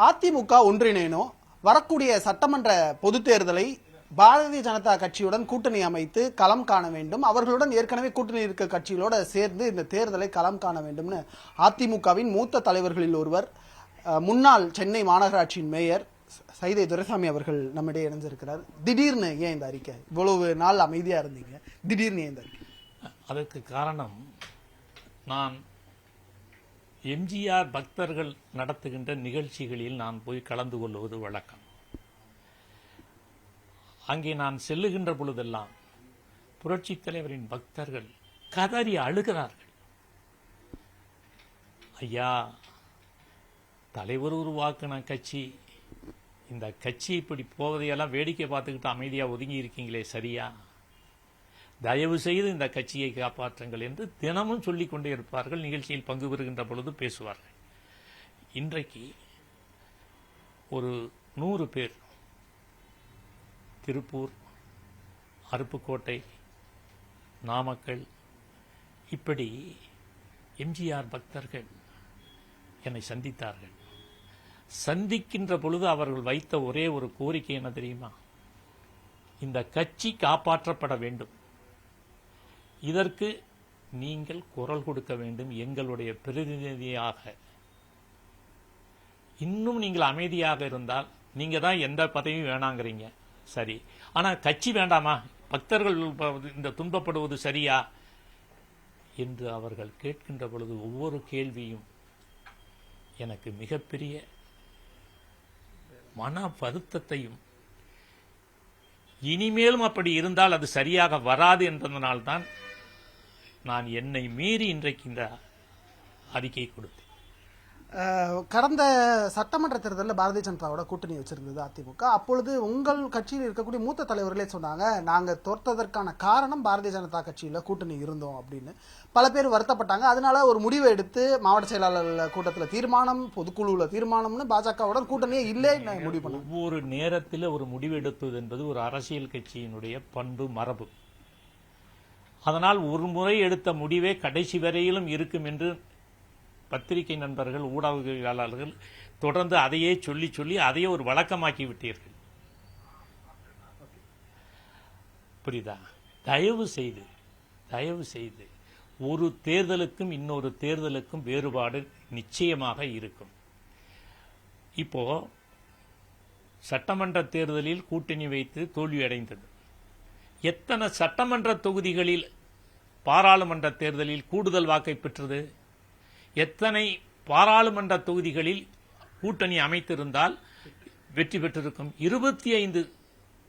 அதிமுக ஒன்றிணைனோ வரக்கூடிய சட்டமன்ற பொதுத் தேர்தலை பாரதிய ஜனதா கட்சியுடன் கூட்டணி அமைத்து களம் காண வேண்டும், அவர்களுடன் ஏற்கனவே கூட்டணி இருக்க கட்சிகளோட சேர்ந்து இந்த தேர்தலை களம் காண வேண்டும்னு அதிமுகவின் மூத்த தலைவர்களில் ஒருவர், முன்னாள் சென்னை மாநகராட்சியின் மேயர் சைதை துரைசாமி அவர்கள் நம்மிடையே இணைஞ்சிருக்கிறார். திடீர்னு ஏன் இந்த அறிக்கை? இவ்வளவு நாள் அமைதியா இருந்தீங்க, திடீர்னு ஏன் இந்த அறிக்கை? அதற்கு காரணம், நான் எம்ஜிஆர் பக்தர்கள் நடத்துகின்ற நிகழ்ச்சிகளில் நான் போய் கலந்து கொள்வது வழக்கம். அங்கே நான் செல்லுகின்ற பொழுதெல்லாம் புரட்சித் தலைவரின் பக்தர்கள் கதறி அழுகிறார்கள். ஐயா, தலைவர் உருவாக்கின கட்சி, இந்த கட்சி இப்படி போவதையெல்லாம் வேடிக்கை பார்த்துக்கிட்டு அமைதியாக ஒதுங்கி இருக்கீங்களே, சரியா? தயவு செய்து இந்த கட்சியை காப்பாற்றுங்கள் என்று தினமும் சொல்லிக் கொண்டே இருப்பார்கள். நிகழ்ச்சியில் பங்கு பெறுகின்ற பொழுது பேசுவார்கள். இன்றைக்கு ஒரு 100 பேர் திருப்பூர், அருப்புக்கோட்டை, நாமக்கல், இப்படி எம்ஜிஆர் பக்தர்கள் என்னை சந்தித்தார்கள். சந்திக்கின்ற பொழுது அவர்கள் வைத்த ஒரே ஒரு கோரிக்கை என்ன தெரியுமா? இந்த கட்சி காப்பாற்றப்பட வேண்டும், இதற்கு நீங்கள் குரல் கொடுக்க வேண்டும் எங்களுடைய பிரதிநிதியாக. இன்னும் நீங்கள் அமைதியாக இருந்தால், நீங்க தான் எந்த பதவியும் வேணாங்கிறீங்க, சரி, ஆனா கட்சி வேண்டாமா? பக்தர்கள் இந்த துன்பப்படுவது சரியா என்று அவர்கள் கேட்கின்ற பொழுது ஒவ்வொரு கேள்வியும் எனக்கு மிகப்பெரிய மன வருத்தத்தையும், இனிமேலும் அப்படி இருந்தால் அது சரியாக வராது என்பதனால்தான் நான் என்னை மீறி இன்றைக்கு இந்த அறிக்கை கொடுத்தேன். கடந்த சட்டமன்ற தேர்தலில் பாரதிய ஜனதாவோட கூட்டணி வச்சிருந்தது அதிமுக. அப்பொழுது உங்கள் கட்சியில் இருக்கக்கூடிய மூத்த தலைவர்களே சொன்னாங்க, நாங்க தோற்றதற்கான காரணம் பாரதிய ஜனதா கட்சியில கூட்டணி இருந்தோம் அப்படின்னு. பல பேர் வருத்தப்பட்டாங்க. அதனால ஒரு முடிவை எடுத்து மாவட்ட செயலாளர் கூட்டத்தில் தீர்மானம், பொதுக்குழுல தீர்மானம்னு பாஜகவுடன் கூட்டணியே இல்லை முடிவு பண்ண. ஒவ்வொரு நேரத்தில் ஒரு முடிவு எடுப்பது என்பது ஒரு அரசியல் கட்சியினுடைய பண்பு, மரபு. அதனால் ஒரு முறை எடுத்த முடிவே கடைசி வரையிலும் இருக்கும் என்று பத்திரிகை நண்பர்கள், ஊடகவியலாளர்கள் தொடர்ந்து அதையே சொல்லி சொல்லி அதையே ஒரு வழக்கமாக்கி விட்டீர்கள். புரியுதா? தயவு செய்து ஒரு தேர்தலுக்கும் இன்னொரு தேர்தலுக்கும் வேறுபாடு நிச்சயமாக இருக்கும். இப்போ சட்டமன்ற தேர்தலில் கூட்டணி வைத்து தோல்வியடைந்தது. எத்தனை சட்டமன்ற தொகுதிகளில் பாராளுமன்ற தேர்தலில் கூடுதல் வாக்கை பெற்றது? எத்தனை பாராளுமன்ற தொகுதிகளில் கூட்டணி அமைத்திருந்தால் வெற்றி பெற்றிருக்கும்? 25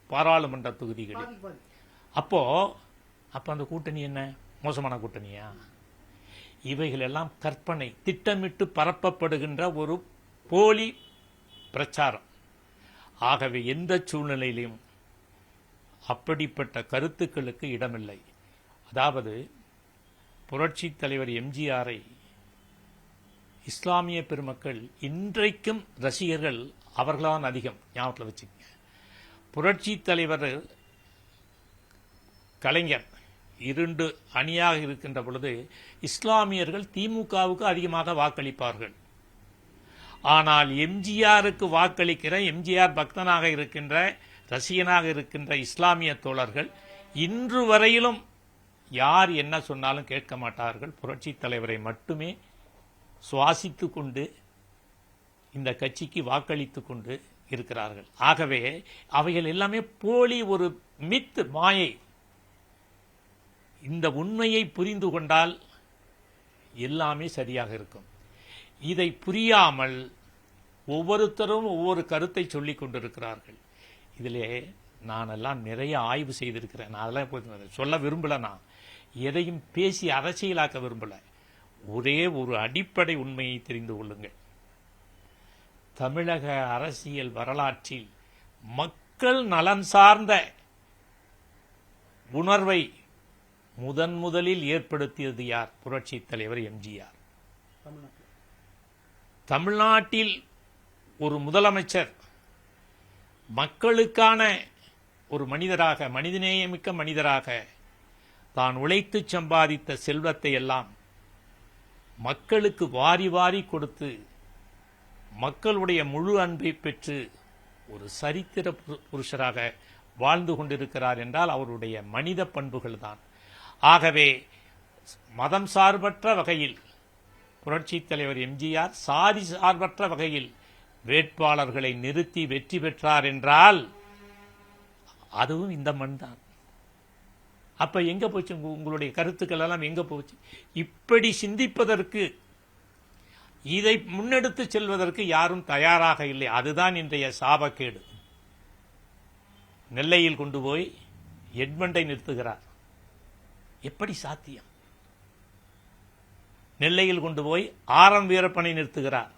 பாராளுமன்ற தொகுதிகளில். அப்போ அந்த கூட்டணி என்ன மோசமான கூட்டணியா? இவைகள் எல்லாம் கற்பனை, திட்டமிட்டு பரப்பப்படுகின்ற ஒரு போலி பிரச்சாரம். ஆகவே எந்த சூழ்நிலையிலும் அப்படிப்பட்ட கருத்துக்களுக்கு இடமில்லை. அதாவது புரட்சித் தலைவர் எம்ஜிஆரை இஸ்லாமிய பெருமக்கள் இன்றைக்கும் ரசிகர்கள் அவர்களான் அதிகம். ஞாபகத்தில் வச்சுக்கங்க. புரட்சி தலைவர் கலைஞர் 2 அணியாக இருக்கின்ற பொழுது இஸ்லாமியர்கள் திமுகவுக்கு அதிகமாக வாக்களிப்பார்கள். ஆனால் எம்ஜிஆருக்கு வாக்களிக்கிற, எம்ஜிஆர் பக்தனாக இருக்கின்ற, ரசிகனாக இருக்கின்ற இஸ்லாமிய தோழர்கள் இன்று வரையிலும் யார் என்ன சொன்னாலும் கேட்க மாட்டார்கள். புரட்சி தலைவரை மட்டுமே சுவாசித்துக் கொண்டு இந்த கட்சிக்கு வாக்களித்துக் கொண்டு இருக்கிறார்கள். ஆகவே அவைகள் எல்லாமே போலி, ஒரு மித்து, மாயை. இந்த உண்மையை புரிந்து கொண்டால் எல்லாமே சரியாக இருக்கும். இதை புரியாமல் ஒவ்வொருத்தரும் ஒவ்வொரு கருத்தை சொல்லிக் கொண்டிருக்கிறார்கள். இதிலே நானெல்லாம் நிறைய ஆய்வு செய்திருக்கிறேன். நான் அதெல்லாம் சொல்ல விரும்பல. நான் எதையும் பேசி அரசியலாக்க விரும்பல. ஒரே ஒரு அடிப்படை உண்மையை தெரிந்து கொள்ளுங்கள். தமிழக அரசியல் வரலாற்றில் மக்கள் நலன் சார்ந்த உணர்வை முதலில் ஏற்படுத்தியது யார்? புரட்சித் தலைவர் எம்ஜிஆர். தமிழ்நாட்டில் ஒரு முதலமைச்சர் மக்களுக்கான ஒரு மனிதராக, மனிதநேயமிக்க மனிதராக தான் உழைத்து சம்பாதித்த செல்வத்தை எல்லாம் மக்களுக்கு வாரி வாரி கொடுத்து மக்களுடைய முழு அன்பை பெற்று ஒரு சரித்திர புருஷராக வாழ்ந்து கொண்டிருக்கிறார் என்றால் அவருடைய மனித பண்புகள் தான். ஆகவே மதம் சார்பற்ற வகையில் புரட்சித் தலைவர் எம்ஜிஆர் சாதி சார்பற்ற வகையில் வேட்பாளர்களை நிறுத்தி வெற்றி பெற்றார் என்றால் அதுவும் இந்த மண் தான். அப்ப எங்க போச்சு உங்களுடைய கருத்துக்கள் எல்லாம் எங்க போச்சு? இப்படி சிந்திப்பதற்கு, இதை முன்னெடுத்து செல்வதற்கு யாரும் தயாராக இல்லை. அதுதான் இன்றைய சாபக்கேடு. நெல்லையில் கொண்டு போய் எட்மண்டை நிறுத்துகிறார். எப்படி சாத்தியம்? நெல்லையில் கொண்டு போய் ஆரம் வீரப்பனை நிறுத்துகிறார்.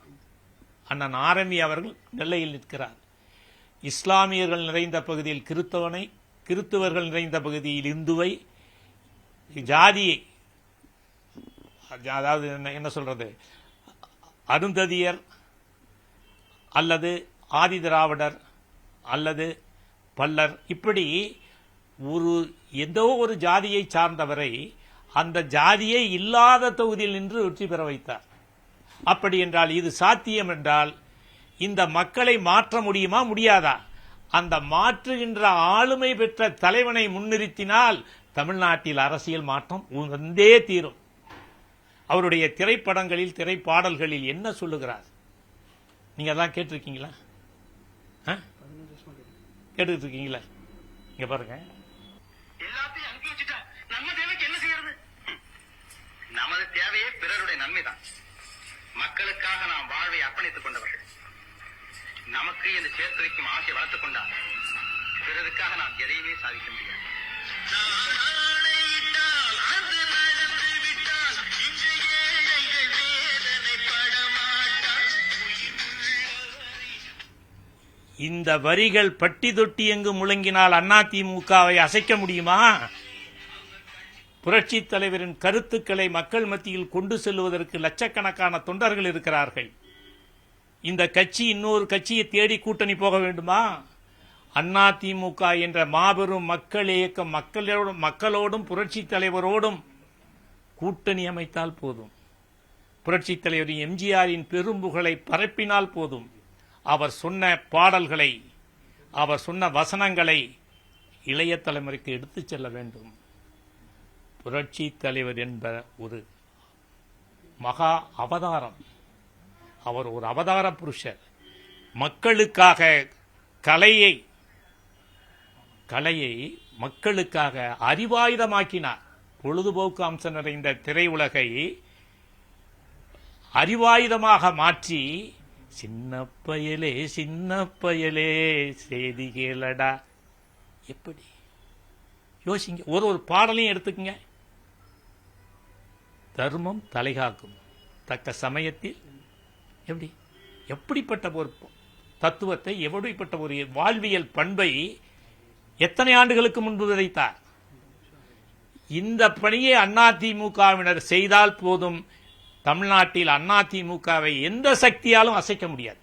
அண்ணன் ஆரம்பி அவர்கள் நெல்லையில் நிற்கிறார். இஸ்லாமியர்கள் நிறைந்த பகுதியில் கிறிஸ்தவனை, கிறிஸ்தவர்கள் நிறைந்த பகுதியில் இந்துவை, ஜாதியை, அதாவது என்ன சொல்றது, அருந்ததியர் அல்லது ஆதி திராவிடர் அல்லது பல்லர், இப்படி ஏதோ ஒரு ஜாதியை சார்ந்தவரை அந்த ஜாதியே இல்லாத தொகுதியில் நின்று வெற்றி பெற வைத்தார். அப்படி என்றால் இது சாத்தியம் என்றால் இந்த மக்களை மாற்ற முடியுமா, முடியாதா? அந்த மாற்றுகின்ற ஆளுமை பெற்ற தலைவனை முன்னிறுத்தினால் தமிழ்நாட்டில் அரசியல் மாற்றம் வந்தே தீரும். அவருடைய திரைப்படங்களில், திரைப்பாடல்களில் என்ன சொல்லுகிறார்? நீங்க அதான் கேட்டிருக்கீங்களா? கேட்டுக்கிட்டு இருக்கீங்களா? இங்க பாருங்க, எல்லாத்தையும் அனுப்பி வச்சுட்டா நம்ம தேவைக்கு என்ன செய்யறது? நமது தேவையே பிறருடைய நன்மைதான். மக்களுக்காக நாம் வாழ்வை அர்ப்பணித்துக் கொண்டவர்கள். நமக்கு என்று சேர்த்து வைக்கும் ஆசை வளர்த்துக் கொண்டால் பிறருக்காக நாம் எதையுமே சாதிக்க முடியாது. இந்த வரிகள் பட்டி தொட்டி எங்கு முழங்கினால் அதிமுகவை அசைக்க முடியுமா? புரட்சித் தலைவரின் கருத்துக்களை மக்கள் மத்தியில் கொண்டு செல்வதற்கு லட்சக்கணக்கான தொண்டர்கள் இருக்கிறார்கள். இந்த கட்சி இன்னொரு கட்சியை தேடி கூட்டணி போக வேண்டுமா? அதிமுக என்ற மாபெரும் மக்கள் இயக்கம் மக்களோடும் புரட்சித் தலைவரோடும் கூட்டணி அமைத்தால் போதும். புரட்சித் தலைவர் எம்ஜிஆரின் பெரும்புகளை பரப்பினால் போதும். அவர் சொன்ன பாடல்களை, அவர் சொன்ன வசனங்களை இளைய தலைமுறைக்கு எடுத்துச் செல்ல வேண்டும். புரட்சி தலைவர் என்ப ஒரு மகா அவதாரம். அவர் ஒரு அவதார புருஷர். மக்களுக்காக கலையை மக்களுக்காக அறிவாயுதமாக்கினார். பொழுதுபோக்கு அம்சம் நிறைந்த திரையுலகை அறிவாயுதமாக மாற்றி, சின்ன பயலே செய்தி கேளடா. எப்படி யோசிங்க. ஒரு பாடலையும் எடுத்துக்கங்க. தர்மம் தலைகாக்கும் தக்க சமயத்தில். எப்படிப்பட்ட ஒரு தத்துவத்தை, எப்படிப்பட்ட ஒரு வாழ்வியல் பண்பை எத்தனை ஆண்டுகளுக்கு முன்பு விதைத்தார். இந்த பணியை அதிமுகவினர் செய்தால் போதும். தமிழ்நாட்டில் அதிமுகவை எந்த சக்தியாலும் அசைக்க முடியாது.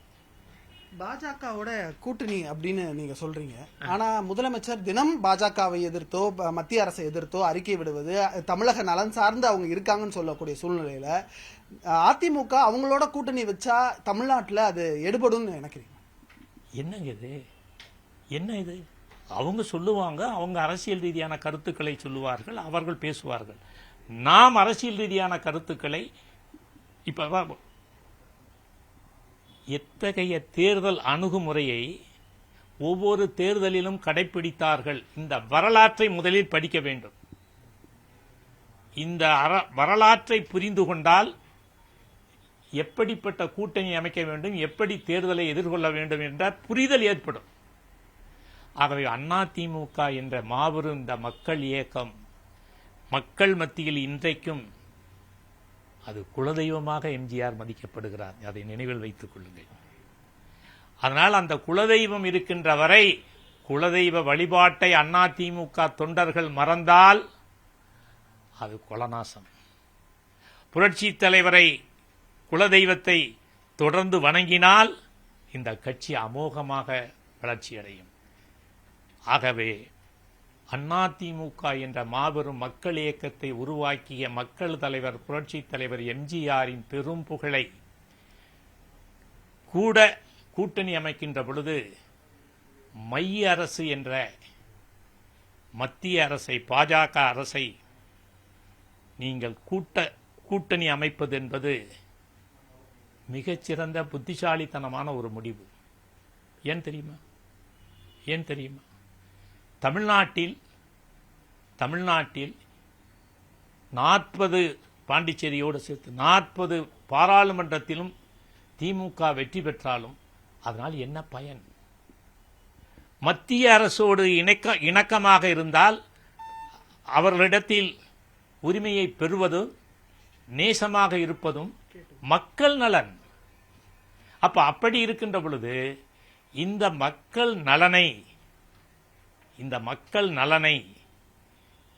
பாஜகவோட கூட்டணி அப்படின்னு நீங்க சொல்றீங்க. ஆனா முதலமைச்சர் தினம் பாஜகவை எதிர்த்தோ மத்திய அரசை எதிர்த்தோ அறிக்கை விடுவது, தமிழக நலன் சார்ந்து அவங்க இருக்காங்கன்னு சொல்லக்கூடிய சூழ்நிலையில அதிமுக அவங்களோட கூட்டணி வச்சா தமிழ்நாட்டில் அது எடுபடும் நினைக்கிறீங்க? என்னங்க இது? என்ன இது? அவங்க சொல்லுவாங்க, அவங்க அரசியல் ரீதியான கருத்துக்களை சொல்லுவார்கள், அவர்கள் பேசுவார்கள். நாம் அரசியல் ரீதியான கருத்துக்களை இப்ப எத்தகைய தேர்தல் அணுகுமுறையை ஒவ்வொரு தேர்தலிலும் கடைபிடித்தார்கள். இந்த வரலாற்றை முதலில் படிக்க வேண்டும். இந்த வரலாற்றை புரிந்து கொண்டால் எப்படிப்பட்ட கூட்டணி அமைக்க வேண்டும், எப்படி தேர்தலை எதிர்கொள்ள வேண்டும் என்ற புரிதல் ஏற்படும். ஆகவே அதிமுக என்ற மாபெரும் இந்த மக்கள் இயக்கம் மக்கள் மத்தியில் இன்றைக்கும் அது குலதெய்வமாக எம்ஜிஆர் மதிக்கப்படுகிறார். அதை நினைவில் வைத்துக் கொள்ளுங்கள். அதனால் அந்த குலதெய்வம் இருக்கின்ற வரை குலதெய்வ வழிபாட்டை அதிமுக தொண்டர்கள் மறந்தால் அது குலநாசம். புரட்சி தலைவரை, குலதெய்வத்தை தொடர்ந்து வணங்கினால் இந்த கட்சி அமோகமாக வளர்ச்சியடையும். ஆகவே அதிமுக என்ற மாபெரும் மக்கள் இயக்கத்தை உருவாக்கிய மக்கள் தலைவர் புரட்சி தலைவர் எம்ஜிஆரின் பெரும் புகழை கூட்டணி அமைக்கின்ற பொழுது மைய அரசு என்ற மத்திய அரசை, பாஜக அரசை நீங்கள் கூட்டணி அமைப்பது என்பது மிகச்சிறந்த புத்திசாலித்தனமான ஒரு முடிவு. ஏன் தெரியுமா? தமிழ்நாட்டில் 40 பாண்டிச்சேரியோடு சேர்த்து 40 பாராளுமன்றத்திலும் திமுக வெற்றி பெற்றாலும் அதனால் என்ன பயன்? மத்திய அரசோடு இணக்கமாக இருந்தால் அவர்களிடத்தில் உரிமையை பெறுவதும் நேசமாக இருப்பதும் மக்கள் நலன். அப்படி இருக்கின்ற பொழுது இந்த மக்கள் நலனை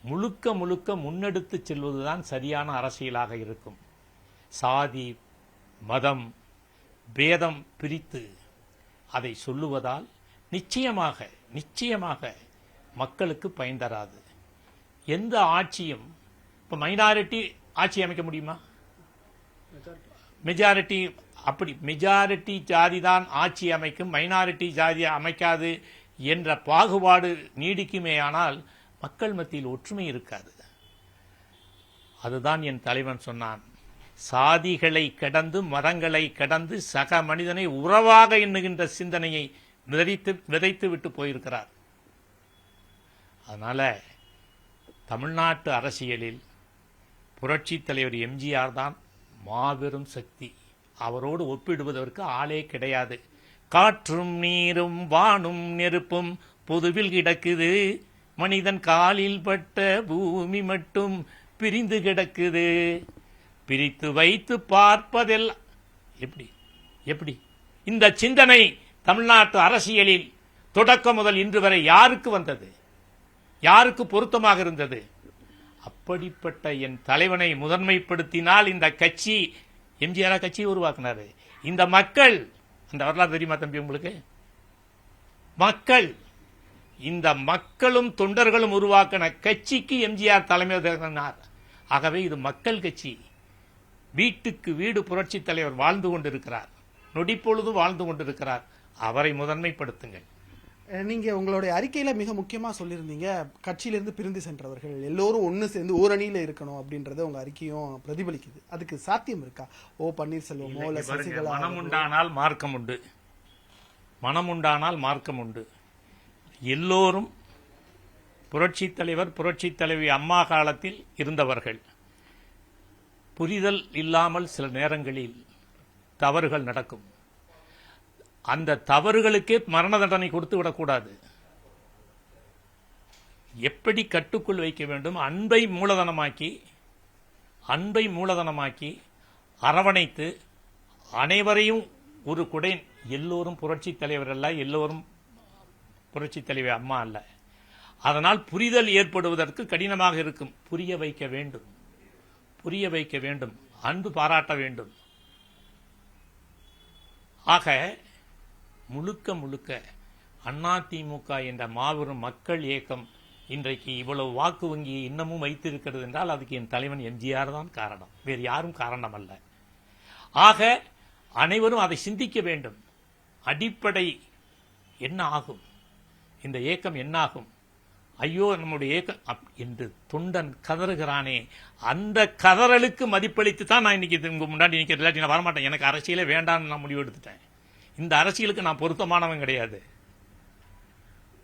முழுக்க முன்னெடுத்து செல்வதுதான் சரியான அரசியலாக இருக்கும். சாதி மதம் பேதம் பிரித்து அதை சொல்லுவதால் நிச்சயமாக மக்களுக்கு பயன் தராது. எந்த ஆட்சியும் இப்ப மைனாரிட்டி ஆட்சி அமைக்க முடியுமா? மெஜாரிட்டி ஜாதி தான் ஆட்சி அமைக்கும், மைனாரிட்டி ஜாதி அமைக்காது என்ற பாகுபாடு நீடிக்குமேயானால் மக்கள் மத்தியில் ஒற்றுமை இருக்காது. அதுதான் என் தலைவன் சொன்னான், சாதிகளை கடந்து மதங்களை கடந்து சக மனிதனை உறவாக எண்ணுகின்ற சிந்தனையை விதைத்து விட்டு போயிருக்கிறார். அதனால தமிழ்நாட்டு அரசியலில் புரட்சி தலைவர் எம்ஜிஆர் தான் மாபெரும் சக்தி. அவரோடு ஒப்பிடுவதற்கு ஆளே கிடையாது. காற்றும் நீரும் வானும் நெருப்பும் பொதுவில் கிடக்குது, மனிதன் காலில் பட்ட பூமி மட்டும் பிரிந்து கிடக்குது, பிரித்து வைத்து பார்ப்பதெல்லாம் எப்படி? இந்த சிந்தனை தமிழ்நாட்டு அரசியலில் தொடக்கம் முதல் இன்று வரை யாருக்கு வந்தது? யாருக்கு பொருத்தமாக இருந்தது? அப்படிப்பட்ட என் தலைவனை முதன்மைப்படுத்தினால் இந்த கட்சி, எம்ஜிஆர் கட்சியை உருவாக்கினாரு. இந்த மக்கள், அந்த வரலாறு தெரியுமா தம்பி உங்களுக்கு? இந்த மக்களும் தொண்டர்களும் உருவாக்கின கட்சிக்கு எம்ஜிஆர் தலைமை தாங்கினார். ஆகவே இது மக்கள் கட்சி. வீட்டுக்கு வீடு புரட்சி தலைவர் வாழ்ந்து கொண்டிருக்கிறார், நொடிப்பொழுது வாழ்ந்து கொண்டிருக்கிறார். அவரை முதன்மைப்படுத்துங்கள். நீங்க உங்களுடைய அறிக்கையில மிக முக்கியமா சொல்லியிருந்தீங்க, கட்சியிலிருந்து பிரிந்து சென்றவர்கள் எல்லோரும் ஒன்னு சேர்ந்து ஓரணியில இருக்கணும் அப்படின்றத உங்க அறிக்கையும் பிரதிபலிக்குது. அதுக்கு சாத்தியம் இருக்கா? பன்னீர்செல்வமோ இல்ல சசிகலா? மனம் உண்டானால் மார்க்கம் உண்டு. எல்லோரும் புரட்சி தலைவர் புரட்சி தலைவி அம்மா காலத்தில் இருந்தவர்கள். புரிதல் இல்லாமல் சில நேரங்களில் தவறுகள் நடக்கும். அந்த தவறுகளுக்கே மரண தண்டனை கொடுத்து விடக்கூடாது. எப்படி கட்டுக்குள் வைக்க வேண்டும்? அன்பை மூலதனமாக்கி அரவணைத்து அனைவரையும் ஒரு குடை. எல்லோரும் புரட்சி தலைவர் அல்ல, எல்லோரும் புரட்சி தலைவி அம்மா அல்ல. அதனால் புரிதல் ஏற்படுவதற்கு கடினமாக இருக்கும். புரிய வைக்க வேண்டும், அன்பு பாராட்ட வேண்டும். ஆக முழுக்க அதிமுக என்ற மாபெரும் மக்கள் இயக்கம் இன்றைக்கு இவ்வளவு வாக்கு வங்கியை இன்னமும் வைத்திருக்கிறது என்றால் அதுக்கு என் தலைவன் எம்ஜிஆர் தான் காரணம், வேறு யாரும் காரணம் அல்ல. ஆக அனைவரும் அதை சிந்திக்க வேண்டும். அடிப்படை என்ன ஆகும், இந்த இயக்கம் என்ன ஆகும், ஐயோ நம்முடைய இயக்கம் என்று தொண்டன் கதறுகிறானே, அந்த கதறலுக்கு மதிப்பளித்து தான் நான் இன்னைக்கு உங்க முன்னாடி நிற்கிறேன். நான் வரமாட்டேன், எனக்கு அரசியலே வேண்டாம்னு நான் முடிவு எடுத்துட்டேன். இந்த அரசியலுக்கு நான் பொருத்தமானவன் கிடையாது,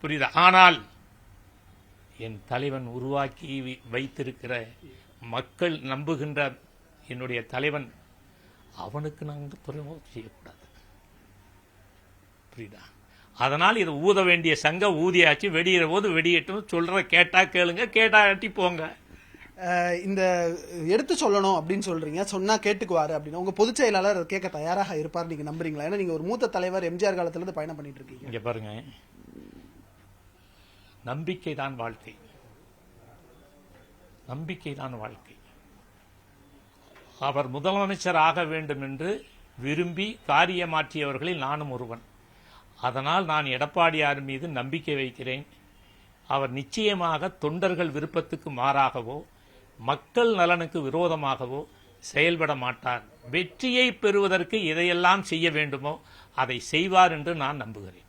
புரியுதா? ஆனால் என் தலைவன் உருவாக்கி வைத்திருக்கிற மக்கள் நம்புகின்ற என்னுடைய தலைவன், அவனுக்கு நாங்கள் துறைமுகம் செய்யக்கூடாது, புரியுதா? அதனால் இது ஊத வேண்டிய சங்க ஊதியாச்சு, வெடிகிற போது வெடியட்டும். சொல்ற கேட்டா கேளுங்க, கேட்டாட்டி போங்க. இந்த எடுத்து சொல்லணும் அப்படின்னு சொல்றீங்க, சொன்னா கேட்டுக்குவாரு அப்படின்னு உங்க பொதுச் செயலாளர் கேட்க தயாராக இருப்பார் நீங்க நம்புறீங்களா? ஏன்னா நீங்க ஒரு மூத்த தலைவர், எம்ஜிஆர் காலத்துல இருந்து பயணம் பண்ணிட்டு இருக்கீங்க. இங்க பாருங்க, நம்பிக்கை தான் வாழ்க்கை. அவர் முதலமைச்சர் ஆக வேண்டும் என்று விரும்பி காரியமாற்றியவர்களில் நானும் ஒருவன். அதனால் நான் எடப்பாடியார் மீது நம்பிக்கை வைக்கிறேன். அவர் நிச்சயமாக தொண்டர்கள் விருப்பத்துக்கு மாறாகவோ மக்கள் நலனுக்கு விரோதமாகவோ செயல்பட மாட்டார். வெற்றியை பெறுவதற்கு எதையெல்லாம் செய்ய வேண்டுமோ அதை செய்வார் என்று நான் நம்புகிறேன்.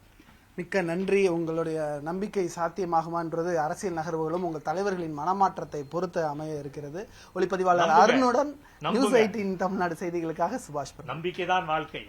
மிக்க நன்றி. உங்களுடைய நம்பிக்கை சாத்தியமாகுமான்றது அரசியல் நகர்வுகளும் உங்கள் தலைவர்களின் மனமாற்றத்தை பொறுத்து அமைய இருக்கிறது. ஒளிப்பதிவாளர் அருணுடன் நியூஸ் 18 தமிழ்நாடு செய்திகளுக்காக சுபாஷ். நம்பிக்கைதான் வாழ்க்கை.